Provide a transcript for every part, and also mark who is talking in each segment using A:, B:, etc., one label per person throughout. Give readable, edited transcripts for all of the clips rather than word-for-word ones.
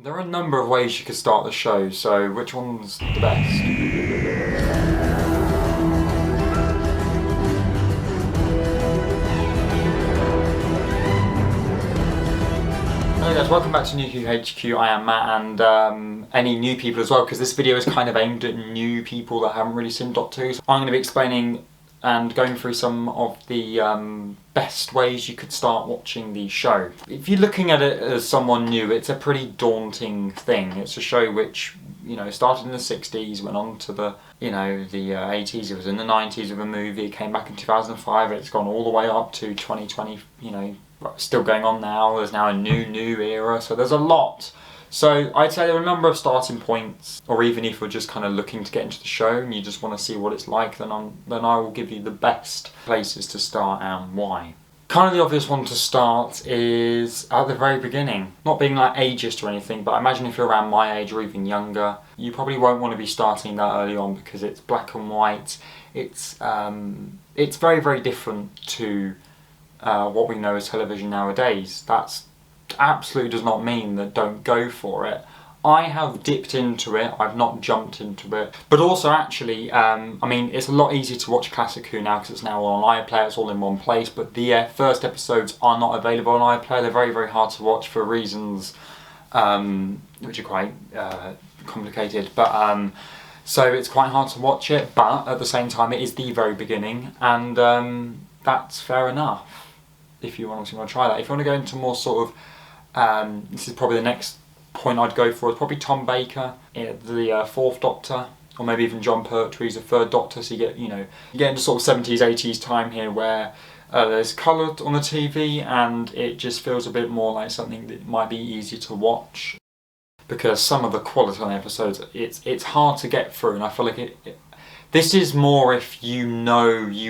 A: There are a number of ways you could start the show, so which one's the best? Hello guys, welcome back to New Who HQ. I am Matt, and any new people as well, because this video is kind of aimed at new people that haven't really seen Doctor Who. So I'm going to be explaining and going through some of the best ways you could start watching the show. If you're looking at it as someone new, it's a pretty daunting thing. It's a show which, started in the 60s, went on to the 80s, it was in the 90s with a movie, it came back in 2005, it's gone all the way up to 2020, still going on now. There's now a new era, so there's a lot. So I'd say there are a number of starting points, or even if you're just kind of looking to get into the show and you just want to see what it's like, then I will give you the best places to start and why. Kind of the obvious one to start is at the very beginning. Not being like ageist or anything, but I imagine if you're around my age or even younger, you probably won't want to be starting that early on because it's black and white. It's very, very different to what we know as television nowadays. That's absolutely does not mean that don't go for it. I have dipped into it, I've not jumped into it, but also actually, it's a lot easier to watch Classic Who now because it's now on iPlayer, it's all in one place, but the first episodes are not available on iPlayer. They're very, very hard to watch for reasons which are quite complicated, but so it's quite hard to watch it, but at the same time it is the very beginning, and that's fair enough if you want to try that. If you want to go into more sort of this is probably the next point I'd go for, is probably Tom Baker, the fourth Doctor, or maybe even John Pertwee's the third Doctor. So you get into sort of 70s, 80s time here where there's colour on the TV and it just feels a bit more like something that might be easier to watch. Because some of the quality on the episodes, it's hard to get through, and I feel like this is more if you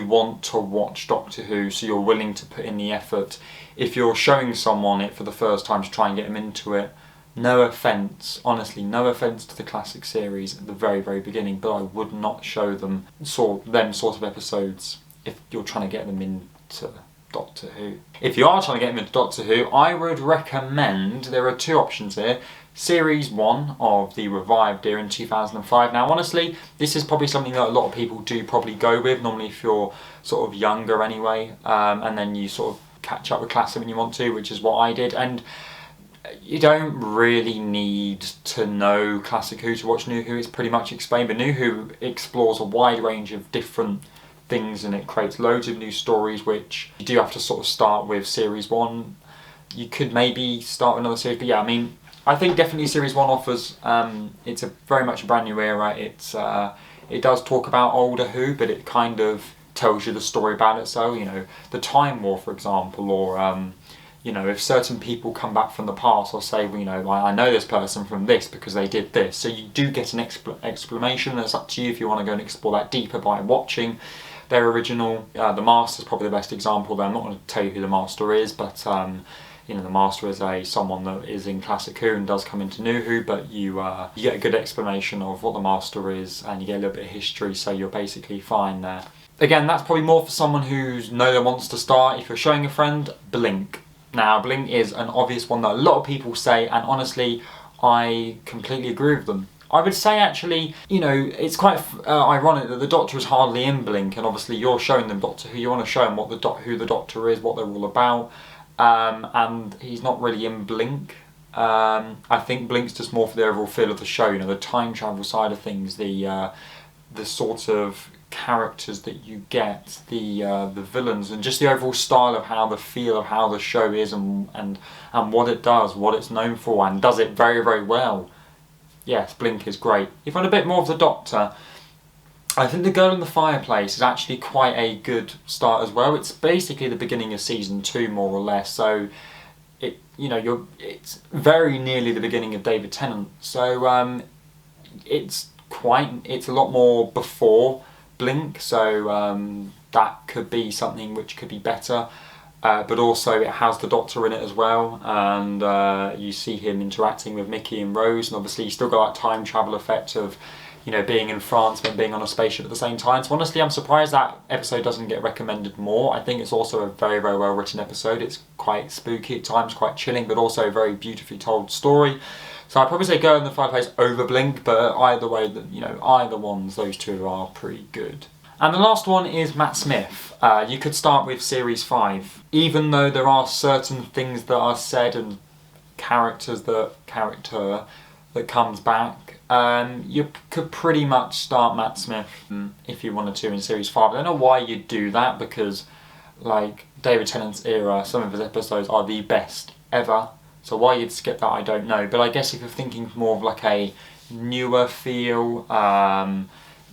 A: want to watch Doctor Who, so you're willing to put in the effort. If you're showing someone it for the first time to try and get them into it, no offence, honestly, no offence to the classic series at the very, very beginning, but I would not show them sort of episodes if you're trying to get them into Doctor Who. If you are trying to get them into Doctor Who, I would recommend, there are two options here. Series 1 of the revived era in 2005. Now honestly, this is probably something that a lot of people do probably go with, normally if you're sort of younger anyway, and then you sort of catch up with Classic when you want to, which is what I did. And you don't really need to know Classic Who to watch New Who, it's pretty much explained, but New Who explores a wide range of different things and it creates loads of new stories, which you do have to sort of start with Series 1. You could maybe start another series, but yeah, I think definitely Series 1 offers, it's very much a brand new era. It does talk about older Who, but it kind of tells you the story about it. So, the Time War, for example, or, if certain people come back from the past, or say, I know this person from this because they did this. So you do get an explanation. It's up to you if you want to go and explore that deeper by watching their original. The Master's probably the best example there. I'm not going to tell you who the Master is, but the Master is someone that is in Classic Who and does come into New Who, but you get a good explanation of what the Master is, and you get a little bit of history, so you're basically fine there. Again, that's probably more for someone who's that wants to start. If you're showing a friend, Blink. Now, Blink is an obvious one that a lot of people say, and honestly, I completely agree with them. I would say actually, it's quite ironic that the Doctor is hardly in Blink, and obviously you're showing them Doctor Who, you want to show them who the Doctor is, what they're all about. And he's not really in Blink. I think Blink's just more for the overall feel of the show, the time travel side of things, the sort of characters that you get, the villains, and just the overall style of how the show is, and what it does, what it's known for, and does it very, very well. Yes, Blink is great. If you want a bit more of the Doctor, I think The Girl in the Fireplace is actually quite a good start as well. It's basically the beginning of season 2, more or less. So it's very nearly the beginning of David Tennant. So it's a lot more before Blink. So that could be something which could be better. But also it has the Doctor in it as well, and you see him interacting with Mickey and Rose, and obviously you still got that time travel effect of being in France but being on a spaceship at the same time. So honestly, I'm surprised that episode doesn't get recommended more. I think it's also a very, very well written episode. It's quite spooky at times, quite chilling, but also a very beautifully told story. So I'd probably say Girl in the Fireplace over Blink, but either way, you know, either ones, those two are pretty good. And the last one is Matt Smith. You could start with Series 5. Even though there are certain things that are said and character that comes back, you could pretty much start Matt Smith if you wanted to in Series 5. I don't know why you'd do that, because like David Tennant's era, some of his episodes are the best ever. So why you'd skip that, I don't know. But I guess if you're thinking more of like a newer feel,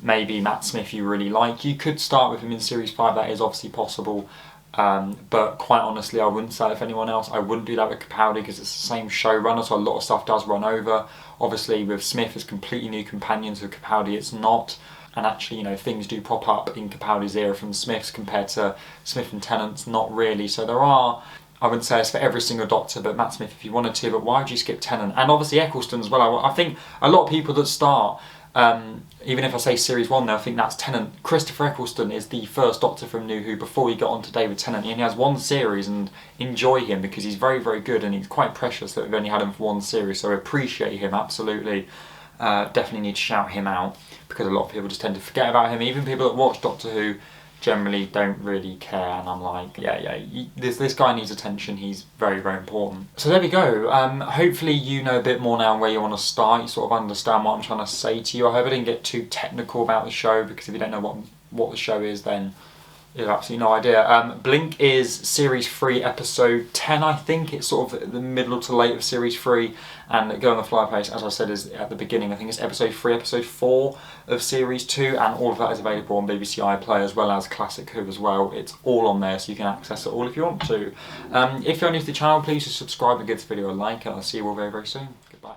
A: maybe Matt Smith you really like, you could start with him in Series 5, that is obviously possible. But quite honestly, I wouldn't say it with anyone else. I wouldn't do that with Capaldi because it's the same showrunner, so a lot of stuff does run over. Obviously with Smith it's completely new companions, with Capaldi it's not. And actually, you know, things do pop up in Capaldi's era from Smith's compared to Smith and Tennant's, not really. So there are, I wouldn't say it's for every single Doctor, but Matt Smith if you wanted to, but why would you skip Tennant? And obviously Eccleston as well. I think a lot of people that start, even if I say Series 1 now, I think that's Tennant. Christopher Eccleston is the first Doctor from New Who before he got on to David Tennant. He only has one series, and enjoy him because he's very, very good, and he's quite precious that we've only had him for one series, so I appreciate him, absolutely. Definitely need to shout him out, because a lot of people just tend to forget about him. Even people that watch Doctor Who generally don't really care, and I'm like, this guy needs attention, he's very, very important. So there we go. Hopefully you know a bit more now where you want to start, you sort of understand what I'm trying to say to you. I hope I didn't get too technical about the show, because if you don't know what the show is, then you have absolutely no idea. Blink is Series 3, Episode 10, I think. It's sort of the middle to late of Series 3. And Girl in the Fireplace, as I said, is at the beginning. I think it's Episode 3, Episode 4 of Series 2. And all of that is available on BBC iPlayer, as well as Classic Who as well. It's all on there, so you can access it all if you want to. If you're new to the channel, please just subscribe and give this video a like. And I'll see you all very, very soon. Goodbye.